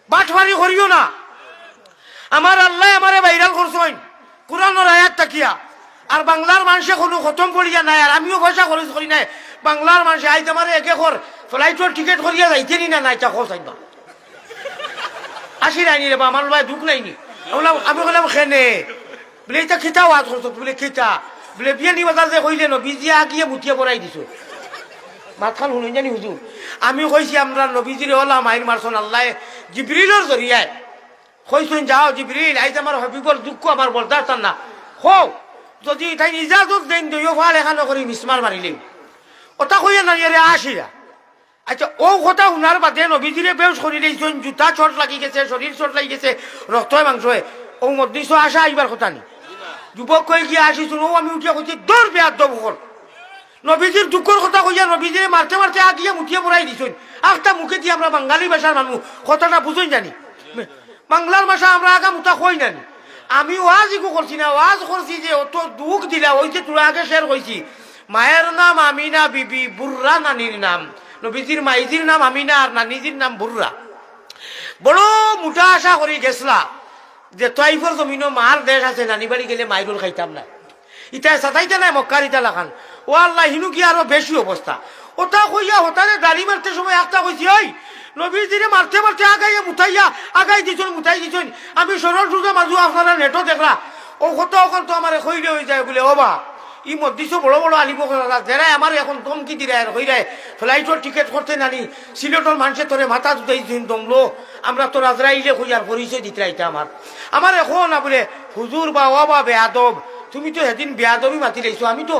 বাটফারি করিও না। আমার আল্লাহ আমারে ভাইরাল করছেন কোরআনের আয়াত তাকিয়া, আর বাংলার মানুষে কোনো খতম করিয়া নাই, আর আমিও পয়সা খরচ করি নাই। বাংলার মানুষে আইতে আমার একে কর ফ্লাইটের টিকিট করিয়া যাইতে নি না নাই তা খোঁজাইবা আসি নাইনি রে বা আমার ভাই দুঃখ নাইনি। আমি বললাম খেনে বলে এটা খিতা ওয়াজ করছো বলে খিতা বলে বিয়ানি বাজার যে কইলে নবীজিয়া আগিয়ে মুটিয়ে পড়াই দিছো মাথান শুনুন জানি হুজুর। আমি কইছি আমরা নবীজিরে হলাম মাইর মারছন আল্লাহ জিবরিলের জরিয়ায় কইছেন যাও জিবরিল আইজ আমার হবিবর দুঃখ আমার বরদাস্ত না হও, যদি তাই ইজাজত দেন দইও ফাল এখানে করি মিসমার মারিলেন ওটা কইয়া না রে আসিরা। আচ্ছা ও কথা শুনার বাদে নবীজিরে বেউস করি দিয়েছেন, জুতা চট লাগি গেছে, শরীর চট লাগি গেছে, রক্ত মাংস হয়ে ও মদ্দিস আসা আইবার কথা নি। যুবক কই গিয়ে আসিছুন ও আমি উঠিয়া কইছি দৌড় বেয়ার দবকর নবীজির দুঃখের কথা কইয়া নবীজিরে মারতে মারতে আগিয়ে মুঠিয়ে পড়াই দিছেন। একটা মুখে দিয়ে আমরা বাঙালি ভাষার মানুষ কথাটা বুঝুন জানি, বাংলার ভাষা আমরা আগা মুঠা কই জানি। আমি ওয়াজ ইকো করছি না, ওয়াজ করছি যে অত দুঃখ দিলা ওই যে তোরা আগে শেয়ার কইছি মায়ের নাম আমিনা বিবি, বুর্রা নানির নাম, নবীজির মাইজির নাম আমিনা আর নানিজির নাম বুর্রা। বড় মোটা আশা করি গেছলা যে তৈফর জমিনও মার দেশ আছে, নানি বাড়ি গেলে মাইরুল খাইতাম না। ইটা সাতাইতে নাই মক্কার ইটা লাখান ও আল্লাহ হিনু কি আরো বেশি অবস্থা। ওটা কইয়া হতারে দাড়ি মারতে সময় একটা কইছি ওই নবীজিরে মারতে মারতে আগাইয়া মুঠাইয়া আগাই দিছুন মুঠাই দিছুন। আমি সরল সুজা মাজু আপনারা নেটও দেখলা ও কত ওখান তো আমার খৈরে হয়ে যায় বলে ও বা ই মধ্যে বড় বড় আলিম যারা আমার এখন ধমকি দিলে হইরায় ফ্লাইটের টিকিট করতে নানি সিলেটর মানুষের তোরে মাথা দুটাই দমলো আমরা তো রাজরাইলে খুঁজার পরিচয় দিতে রাইতে আমার এখন না বলে হুজুর বা ও বা বেয়াদব তুমি তো সেদিন বেয়াদবই মাতি লাইছো। আমি তো